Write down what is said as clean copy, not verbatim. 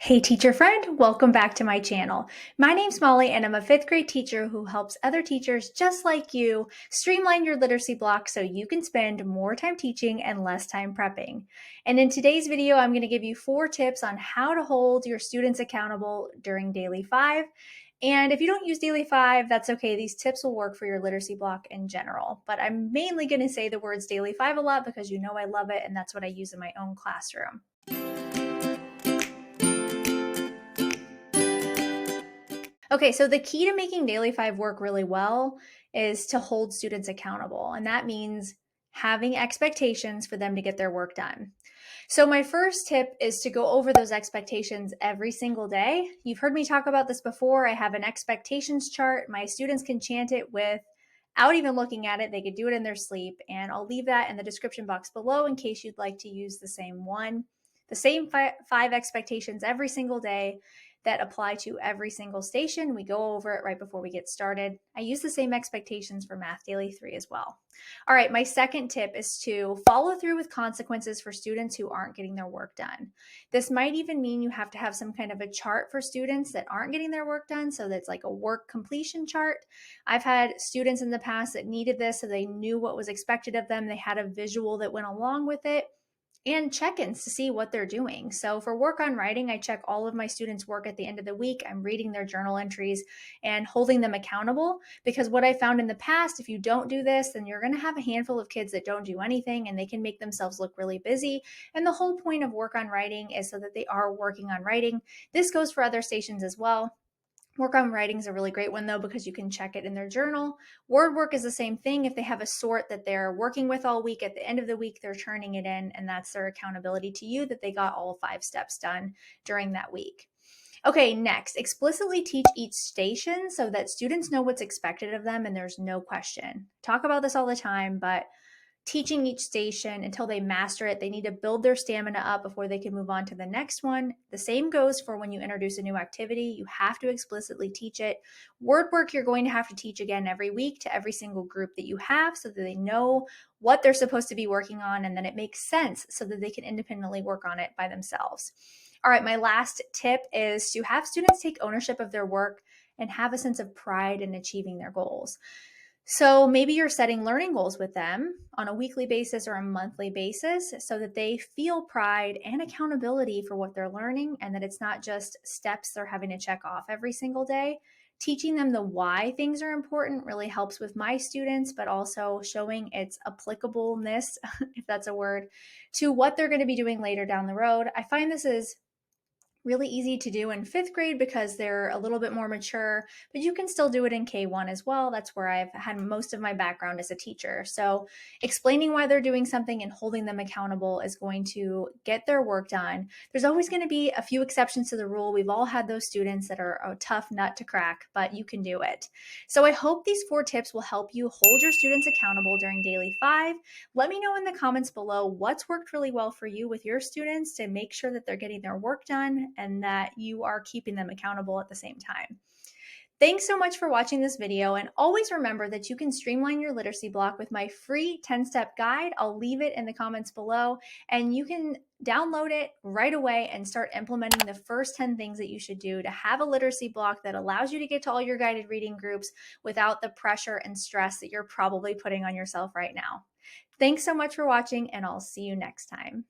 Hey teacher friend, welcome back to my channel. My name's Molly and I'm a 5th grade teacher who helps other teachers just like you streamline your literacy block so you can spend more time teaching and less time prepping. And in today's video, I'm going to give you 4 tips on how to hold your students accountable during Daily 5. And if you don't use Daily 5, that's okay. These tips will work for your literacy block in general. But I'm mainly going to say the words Daily 5 a lot because you know I love it and that's what I use in my own classroom. Okay, so the key to making Daily 5 work really well is to hold students accountable, and that means having expectations for them to get their work done. So my first tip is to go over those expectations every single day. You've heard me talk about this before. I have an expectations chart. My students can chant it without even looking at it. They could do it in their sleep, and I'll leave that in the description box below in case you'd like to use the same one. The same 5 expectations every single day that apply to every single station. We go over it right before we get started. I use the same expectations for Math Daily 3 as well. All right, my second tip is to follow through with consequences for students who aren't getting their work done. This might even mean you have to have some kind of a chart for students that aren't getting their work done, so that's like a work completion chart. I've had students in the past that needed this so they knew what was expected of them. They had a visual that went along with it. And check-ins to see what they're doing. So for work on writing, I check all of my students' work at the end of the week. I'm reading their journal entries and holding them accountable, because what I found in the past, if you don't do this, then you're going to have a handful of kids that don't do anything and they can make themselves look really busy. And the whole point of work on writing is so that they are working on writing. This goes for other stations as well. Work on writing is a really great one though, because you can check it in their journal. Word work is the same thing. If they have a sort that they're working with all week, at the end of the week, they're turning it in, and that's their accountability to you that they got all 5 steps done during that week. Okay, next, explicitly teach each station so that students know what's expected of them and there's no question. Talk about this all the time, but teaching each station until they master it. They need to build their stamina up before they can move on to the next one. The same goes for when you introduce a new activity. You have to explicitly teach it. Word work, you're going to have to teach again every week to every single group that you have so that they know what they're supposed to be working on, and then it makes sense so that they can independently work on it by themselves. All right, my last tip is to have students take ownership of their work and have a sense of pride in achieving their goals. So maybe you're setting learning goals with them on a weekly basis or a monthly basis so that they feel pride and accountability for what they're learning, and that it's not just steps they're having to check off every single day. Teaching them the why things are important really helps with my students, but also showing its applicableness, if that's a word, to what they're going to be doing later down the road. I find this is really easy to do in 5th grade because they're a little bit more mature, but you can still do it in K1 as well. That's where I've had most of my background as a teacher. So explaining why they're doing something and holding them accountable is going to get their work done. There's always going to be a few exceptions to the rule. We've all had those students that are a tough nut to crack, but you can do it. So I hope these 4 tips will help you hold your students accountable during Daily 5. Let me know in the comments below what's worked really well for you with your students to make sure that they're getting their work done and that you are keeping them accountable at the same time. Thanks so much for watching this video, and always remember that you can streamline your literacy block with my free 10-step guide. I'll leave it in the comments below, and you can download it right away and start implementing the first 10 things that you should do to have a literacy block that allows you to get to all your guided reading groups without the pressure and stress that you're probably putting on yourself right now. Thanks so much for watching, and I'll see you next time.